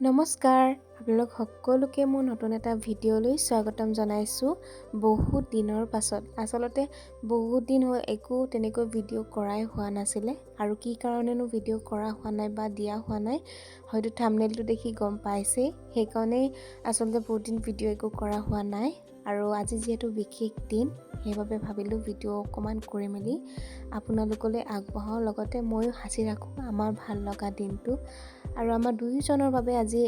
নমস্কাৰ, আপোনালোক সকলোকে মোৰ নতুন এটা ভিডিঅ'লৈ স্বাগতম জনাইছোঁ। বহুত দিনৰ পাছত আচলতে বহুত দিন হ'ল একো তেনেকৈ ভিডিঅ' কৰাই হোৱা নাছিলে আৰু কি কাৰণেনো ভিডিঅ' কৰা হোৱা নাই বা দিয়া হোৱা নাই হয়তো থাম্বনেইলটো দেখি গম পাইছেই। সেইকাৰণেই আচলতে বহুত দিন ভিডিঅ' একো কৰা হোৱা নাই আৰু আজি যিহেতু বিশেষ দিন সেইবাবে ভাবিলোঁ ভিডিঅ' অকণমান কৰি মেলি আপোনালোকলৈ আগবঢ়াওঁ, লগতে ময়ো সাঁচি ৰাখোঁ আমাৰ ভাল লগা দিনটো। আৰু আমাৰ দুয়োজনৰ বাবে আজি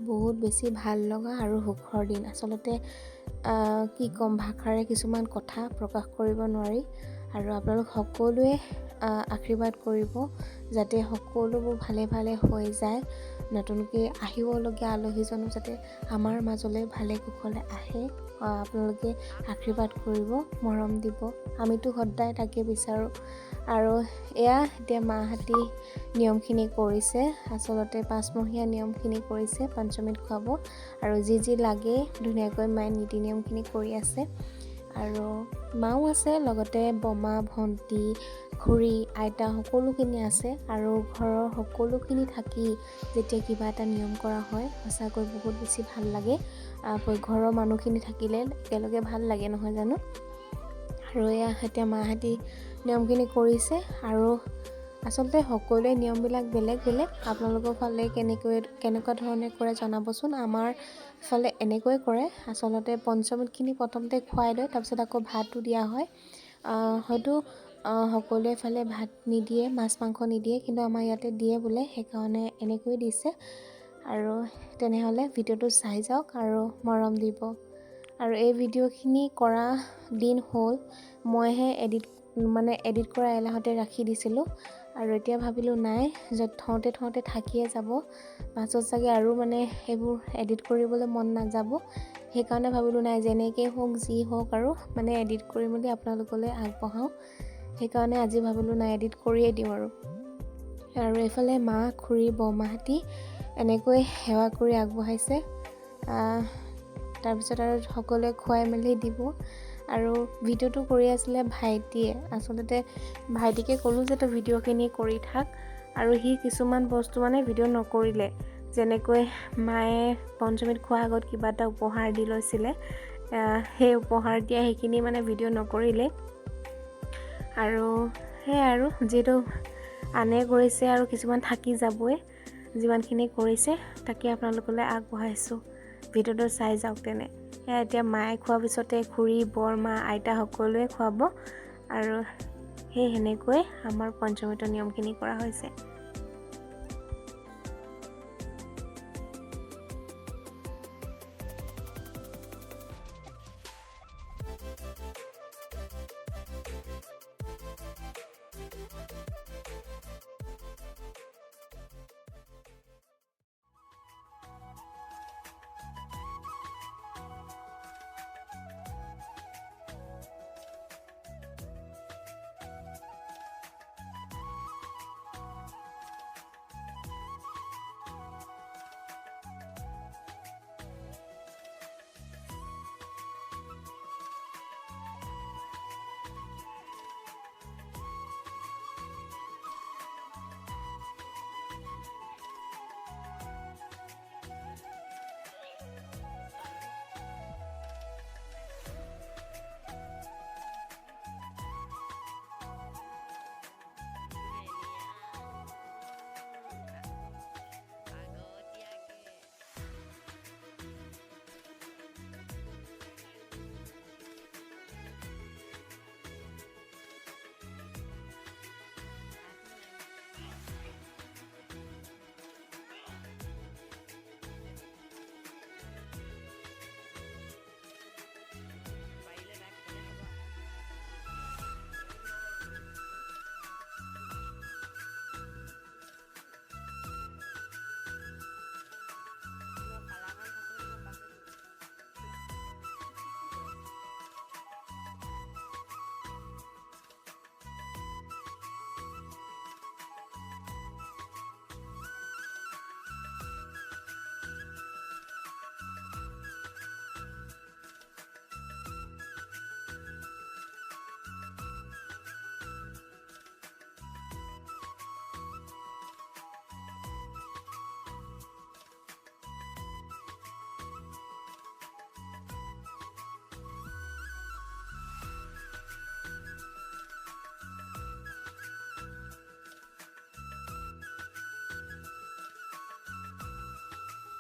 বহুত বেছি ভাল লগা আৰু সুখৰ দিন। আচলতে কি ক'ম, ভাষাৰে কিছুমান কথা প্ৰকাশ কৰিব নোৱাৰি। আৰু আপোনালোক সকলোৱে আশীৰ্বাদ কৰিব যাতে সকলোবোৰ ভালে ভালে হৈ যায়। নতুনকৈ আহিবলগীয়া আলহীজনো যাতে আমাৰ মাজলৈ ভালে কুশলে আহে। আপোনালোকে আশীৰ্বাদ কৰিব, মৰম দিব, আমিতো সদায় তাকে বিচাৰোঁ। আৰু এয়া এতিয়া মাহঁতে নিয়মখিনি কৰিছে, আচলতে 5মহীয়া নিয়মখিনি কৰিছে পঞ্চমীত খুৱাব আৰু যি লাগে ধুনীয়াকৈ মায়ে নীতি নিয়মখিনি কৰি আছে। আৰু মাও আছে, লগতে বমা, ভণ্টি, খুৰী, আইতা সকলোখিনি আছে। আৰু ঘৰৰ সকলোখিনি থাকি যেতিয়া কিবা এটা নিয়ম কৰা হয় সঁচাকৈ বহুত বেছি ভাল লাগে। ঘৰৰ মানুহখিনি থাকিলে একেলগে ভাল লাগে, নহয় জানো? আৰু এয়া এতিয়া মাহঁতে নিয়মখিনি কৰিছে আৰু আচলতে সকলোৱে নিয়মবিলাক বেলেগ বেলেগ। আপোনালোকৰ ফালে কেনেকুৱা ধৰণে কৰে জনাবচোন। আমাৰ ফালে এনেকৈ কৰে, আচলতে পঞ্চমীতখিনি প্ৰথমতে খুৱাই লয়, তাৰপিছত আকৌ ভাতো দিয়া হয়। হয়তো সকলোৱে ফালে ভাত নিদিয়ে, মাছ মাংস নিদিয়ে, কিন্তু আমাৰ ইয়াতে দিয়ে বোলে, সেইকাৰণে এনেকৈ দিছে। আৰু তেনেহ'লে ভিডিঅ'টো চাই যাওক আৰু মৰম দিব। আৰু এই ভিডিঅ'খিনি কৰা দিন হ'ল, মইহে এডিট কৰা এলাহতে ৰাখি দিছিলোঁ। আৰু এতিয়া ভাবিলোঁ নাই, থওঁতে থাকিয়ে যাব, পাছত চাগে আৰু এইবোৰ এডিট কৰিবলৈ মন নাযাব। সেইকাৰণে ভাবিলোঁ নাই, যেনেকৈ হওক যি হওক আৰু এডিট কৰি মেলি আপোনালোকলৈ আগবঢ়াওঁ। সেইকাৰণে আজি ভাবিলোঁ নাই, এডিট কৰিয়ে দিওঁ আৰু এইফালে মা, খুৰী, বৰমাহঁতে এনেকৈ সেৱা কৰি আগবঢ়াইছে। তাৰপিছত আৰু সকলোৱে খুৱাই মেলি দিব। আৰু ভিডিঅ'টো কৰি আছিলে ভাইটিয়ে। আচলতে ভাইটিকে ক'লোঁ যে তই ভিডিঅ'খিনি কৰি থাক, আৰু সি কিছুমান বস্তু ভিডিঅ' নকৰিলে। যেনেকৈ মায়ে পঞ্চমীত খোৱাৰ আগত কিবা এটা উপহাৰ দি লৈছিলে, সেই উপহাৰ দিয়া সেইখিনি ভিডিঅ' নকৰিলে। আৰু সেয়াই, আৰু যিহেতু আনে কৰিছে আৰু কিছুমান থাকি যাবই, যিমানখিনি কৰিছে তাকে আপোনালোকলৈ আগবঢ়াইছোঁ। ভিডিঅ'টো চাই যাওক তেনে। সেয়া এতিয়া মায়ে খোৱাৰ পিছতে খুৰী, বৰমা, আইতা সকলোৱে খুৱাব। আৰু সেনেকৈ আমাৰ পঞ্চমীতৰ নিয়মখিনি কৰা হৈছে।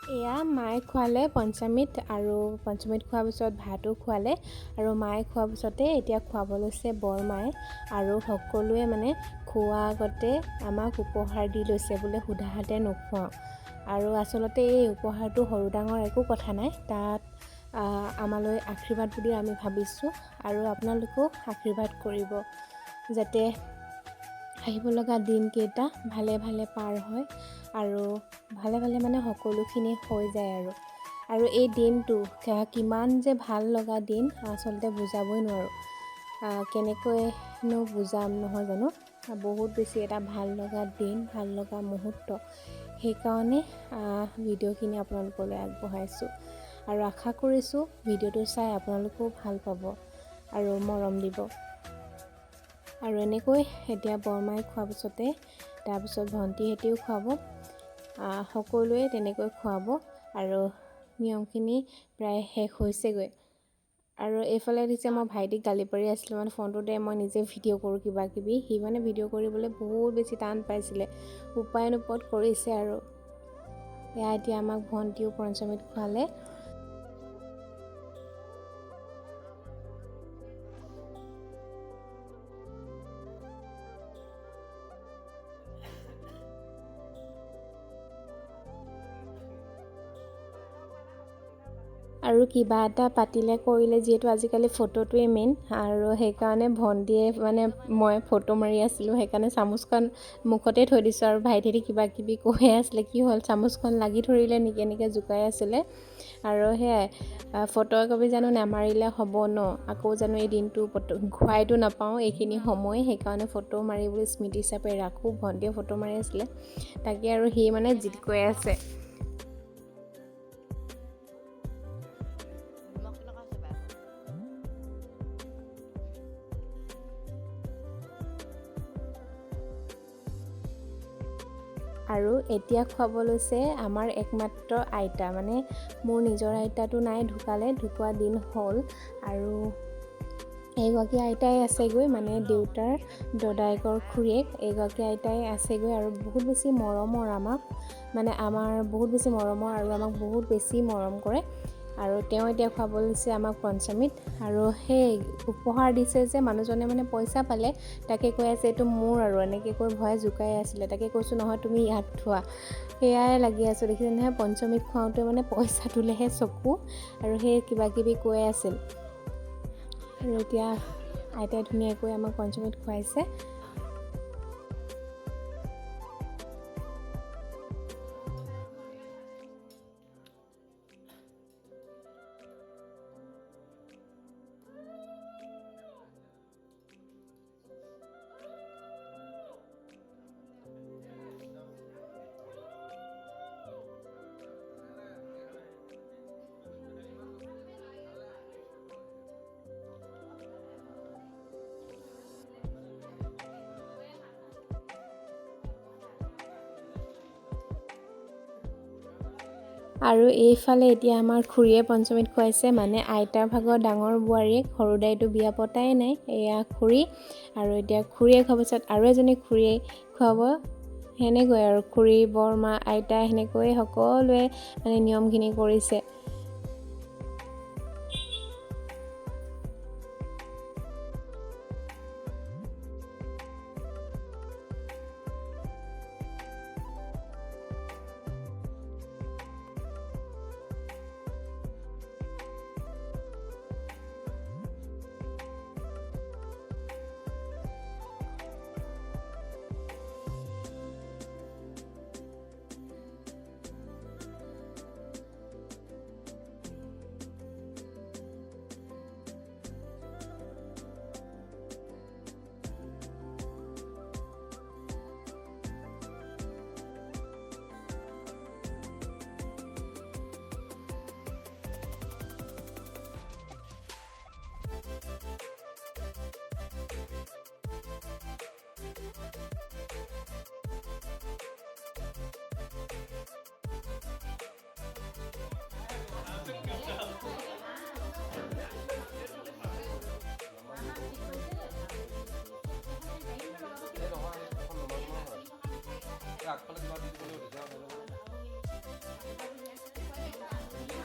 এয়া মায়ে খোৱালে পঞ্চমৃত আৰু পঞ্চমৃত খোৱাৰ পিছত ভাতো খোৱালে আৰু মায়ে খোৱাৰ পিছতে এতিয়া খুৱাব লৈছে বৰমায়ে আৰু সকলোৱে মানে খোৱা আগতে আমাক উপহাৰ দি লৈছে বোলে সুধা হাতে নোখোৱাওঁ আৰু আচলতে এই উপহাৰটো সৰু ডাঙৰ একো কথা নাই তাত আমালৈ আশীৰ্বাদ বুলি আমি ভাবিছোঁ আৰু আপোনালোকেও আশীৰ্বাদ কৰিব যাতে আহিব লগা দিনকেইটা ভালে ভালে পাৰ হয় আৰু ভালে ভালে মানে সকলোখিনি হৈ যায় আৰু এই দিনটো কিমান যে ভাল লগা দিন আচলতে বুজাবই নোৱাৰোঁ কেনেকৈনো বুজাম নহয় জানো বহুত বেছি এটা ভাল লগা দিন ভাল লগা মুহূৰ্ত সেইকাৰণে ভিডিঅ'খিনি আপোনালোকলৈ আগবঢ়াইছোঁ আৰু আশা কৰিছোঁ ভিডিঅ'টো চাই আপোনালোকেও ভাল পাব আৰু মৰম দিব আৰু এনেকৈ এতিয়া বৰমাই খোৱাৰ পিছতে তাৰপিছত ভণ্টিহঁতেও খুৱাব সকলোৱে তেনেকৈ খুৱাব আৰু নিয়মখিনি প্ৰায় শেষ হৈছেগৈ আৰু এইফালে দিছে মই ভাইটিক গালি পাৰি আছিলোঁ মানে ফোনটোতে মই নিজে ভিডিঅ' কৰোঁ কিবা কিবি সি মানে ভিডিঅ' কৰিবলৈ বহুত বেছি টান পাইছিলে উপায় নোপোৱাত কৰিছে আৰু এয়া এতিয়া আমাক ভণ্টিও পঞ্চমৃত খোৱালে আৰু কিবা এটা পাতিলে কৰিলে যিহেতু আজিকালি ফটোটোৱে মেইন আৰু সেইকাৰণে ভণ্টিয়ে মানে মই ফটো মাৰি আছিলোঁ সেইকাৰণে চামুচখন মুখতে থৈ দিছোঁ আৰু ভাইটিহঁতে কিবা কিবি কৈ আছিলে কি হ'ল চামুচখন লাগি ধৰিলে নেকি এনেকৈ জোকাই আছিলে আৰু সেয়াই ফটো একপি জানো নামাৰিলে হ'ব ন আকৌ জানো এই দিনটো ঘূৰাইতো নাপাওঁ এইখিনি সময় সেইকাৰণে ফটো মাৰিবলৈ স্মৃতি হিচাপে ৰাখোঁ ভণ্টিয়ে ফটো মাৰি আছিলে তাকে আৰু সি মানে জিদ কৈ আছে আৰু এতিয়া খুৱাব লৈছে আমাৰ একমাত্ৰ আইতা মানে মোৰ নিজৰ আইতাটো নাই ঢুকুৱা দিন হ'ল আৰু এইগৰাকী আইতাই আছেগৈ মানে দেউতাৰ দদায়েকৰ খুৰীয়েক এইগৰাকী আইতাই আছেগৈ আৰু বহুত বেছি মৰমৰ আমাক মানে আমাৰ বহুত বেছি মৰমৰ আৰু আমাক বহুত বেছি মৰম কৰে আৰু তেওঁ এতিয়া খুৱাব লৈছে আমাক পঞ্চমৃত আৰু সেই উপহাৰ দিছে যে মানুহজনে মানে পইচা পালে তাকে কৈ আছে এইটো মোৰ আৰু এনেকৈ কৈ ভয় জোকাই আছিলে তাকে কৈছোঁ নহয় তুমি ইয়াত থোৱা সেয়াই লাগি আছোঁ দেখিছে নহয় পঞ্চমৃত খুৱাওঁতে মানে পইচা তোলেহে চকু আৰু সেই কিবা কিবি কৈ আছিল আৰু এতিয়া আইতাই ধুনীয়াকৈ আমাক পঞ্চমৃত খুৱাইছে আৰু এইফালে এতিয়া আমাৰ খুৰীয়ে পঞ্চমৃত খুৱাইছে মানে আইতাৰ ভাগৰ ডাঙৰ বোৱাৰীয়েক সৰু দাইটো বিয়া পতাই নাই এয়া খুৰী আৰু এতিয়া খুৰীয়ে খোৱাৰ পিছত আৰু এজনী খুৰীয়ে খুৱাব সেনেকৈ আৰু খুৰী বৰমা আইতা সেনেকৈ সকলোৱে মানে নিয়মখিনি কৰিছে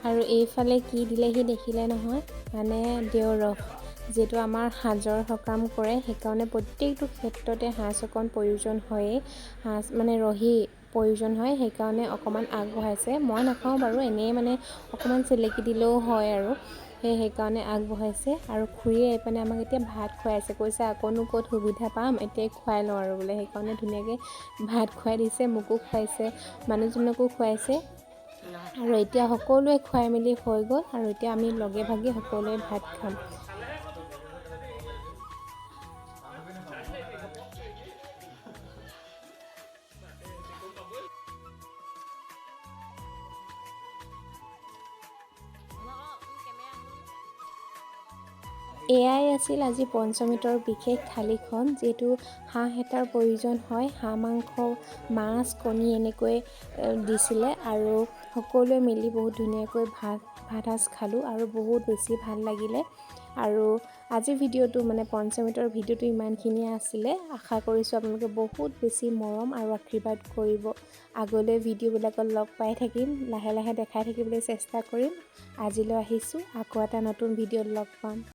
আৰু এইফালে কি দিলেহি দেখিলে নহয়, মানে দেওৰস, যিটো আমাৰ সাজৰ সকাম কৰে, সেইকাৰণে প্ৰত্যেকটো ক্ষেত্ৰতে সাজ অকণ প্ৰয়োজন হয়েই, সাজ মানে ৰহি প্ৰয়োজন হয়, সেইকাৰণে অকণমান আগবঢ়াইছে। মই নাখাওঁ বাৰু, এনেই মানে অকণমান চেলেকি দিলেও হয় আৰু সেইকাৰণে আগবঢ়াইছে। আৰু খুৰীয়ে এইপিনে আমাক এতিয়া ভাত খুৱাইছে, কৈছে আকৌনো ক'ত সুবিধা পাম, এতিয়াই খুৱাই লওঁ আৰু বোলে। সেইকাৰণে ধুনীয়াকৈ ভাত খুৱাই দিছে, মোকো খুৱাইছে, মানুহজনকো খুৱাইছে। আৰু এতিয়া সকলোৱে খুৱাই মেলি হৈ গ'ল, আৰু এতিয়া আমি লগে ভাগে সকলোৱে ভাত খাম। এয়াই আছিল আজি পঞ্চমৃতৰ বিশেষ থালিখন, যিহেতু হাঁহ এটাৰ প্ৰয়োজন হয়। হাঁহ মাংস, মাছ, কণী এনেকৈ দিছিলে, আৰু সকলোৱে মিলি বহুত ধুনীয়াকৈ ভাত সাজ খালোঁ, আৰু বহুত বেছি ভাল লাগিলে। আৰু আজিৰ ভিডিঅ'টো মানে পঞ্চমৃতৰ ভিডিঅ'টো ইমানখিনিয়ে আছিলে। আশা কৰিছোঁ আপোনালোকে বহুত বেছি মৰম আৰু আশীৰ্বাদ কৰিব। আগলৈ ভিডিঅ'বিলাকত লগ পাই থাকিম, লাহে লাহে দেখাই থাকিবলৈ চেষ্টা কৰিম। আজিলৈ আহিছোঁ, আকৌ এটা নতুন ভিডিঅ'ত লগ পাম।